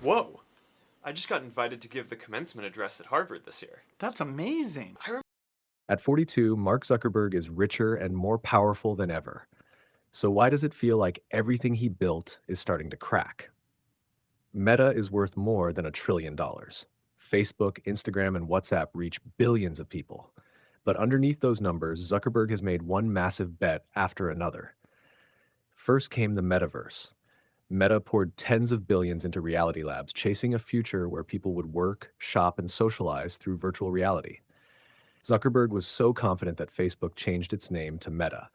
Whoa! I just got invited to give the commencement address at Harvard this year. That's amazing. At 42, Mark Zuckerberg is richer and more powerful than ever. So why does it feel like everything he built is starting to crack? Meta is worth more than $1 trillion. Facebook, Instagram, and WhatsApp reach billions of people. But underneath those numbers, Zuckerberg has made one massive bet after another. First came the metaverse. Meta poured tens of billions into reality labs, chasing a future where people would work, shop, and socialize through virtual reality. Zuckerberg was so confident that Facebook changed its name to Meta.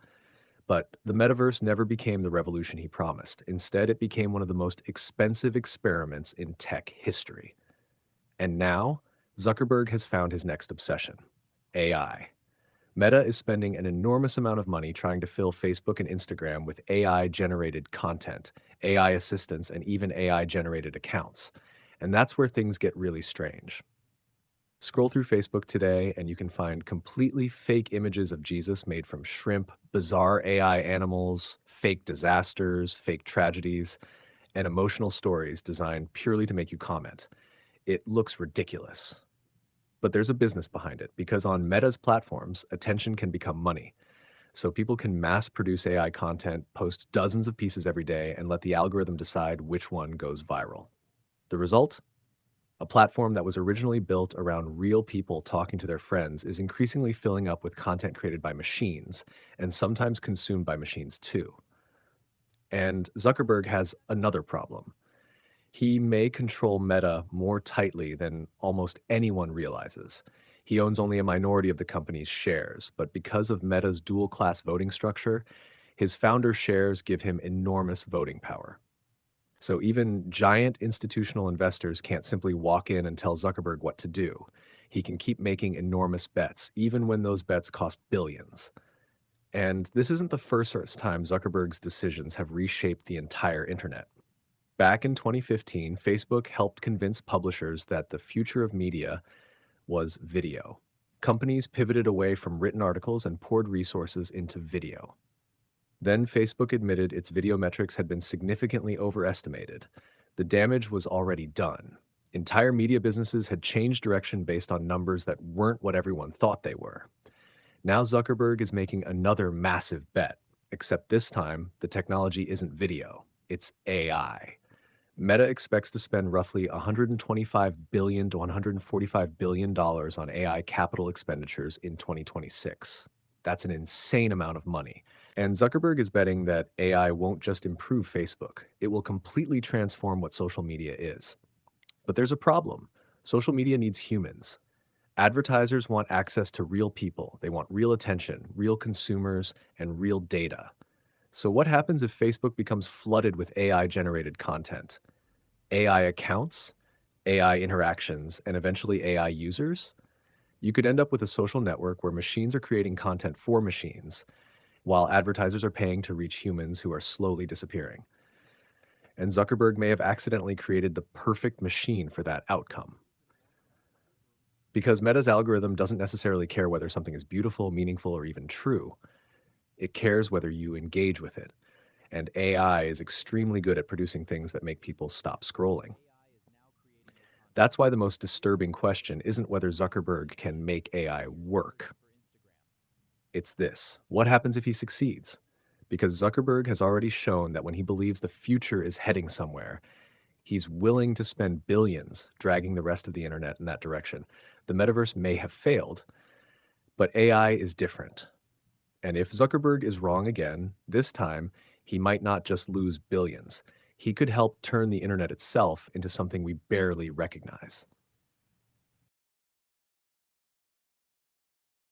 But the metaverse never became the revolution he promised. Instead, it became one of the most expensive experiments in tech history. And now, Zuckerberg has found his next obsession: AI. Meta is spending an enormous amount of money trying to fill Facebook and Instagram with AI-generated content, AI assistants, and even AI-generated accounts. And that's where things get really strange. Scroll through Facebook today, and you can find completely fake images of Jesus made from shrimp, bizarre AI animals, fake disasters, fake tragedies, and emotional stories designed purely to make you comment. It looks ridiculous. But there's a business behind it, because on Meta's platforms, attention can become money. So people can mass produce AI content, post dozens of pieces every day, and let the algorithm decide which one goes viral. The result? A platform that was originally built around real people talking to their friends is increasingly filling up with content created by machines, and sometimes consumed by machines too. And Zuckerberg has another problem. He may control Meta more tightly than almost anyone realizes. He owns only a minority of the company's shares, but because of Meta's dual-class voting structure, his founder shares give him enormous voting power. So even giant institutional investors can't simply walk in and tell Zuckerberg what to do. He can keep making enormous bets, even when those bets cost billions. And this isn't the first time Zuckerberg's decisions have reshaped the entire internet. Back in 2015, Facebook helped convince publishers that the future of media was video. Companies pivoted away from written articles and poured resources into video. Then Facebook admitted its video metrics had been significantly overestimated. The damage was already done. Entire media businesses had changed direction based on numbers that weren't what everyone thought they were. Now Zuckerberg is making another massive bet, except this time the technology isn't video, it's AI. Meta expects to spend roughly $125 billion to $145 billion on AI capital expenditures in 2026. That's an insane amount of money. And Zuckerberg is betting that AI won't just improve Facebook, it will completely transform what social media is. But there's a problem. Social media needs humans. Advertisers want access to real people. They want real attention, real consumers, and real data. So what happens if Facebook becomes flooded with AI-generated content? AI accounts, AI interactions, and eventually AI users? You could end up with a social network where machines are creating content for machines, while advertisers are paying to reach humans who are slowly disappearing. And Zuckerberg may have accidentally created the perfect machine for that outcome. Because Meta's algorithm doesn't necessarily care whether something is beautiful, meaningful, or even true. It cares whether you engage with it. And AI is extremely good at producing things that make people stop scrolling. That's why the most disturbing question isn't whether Zuckerberg can make AI work. It's this: what happens if he succeeds? Because Zuckerberg has already shown that when he believes the future is heading somewhere, he's willing to spend billions dragging the rest of the internet in that direction. The metaverse may have failed, but AI is different. And if Zuckerberg is wrong again, this time, he might not just lose billions. He could help turn the internet itself into something we barely recognize.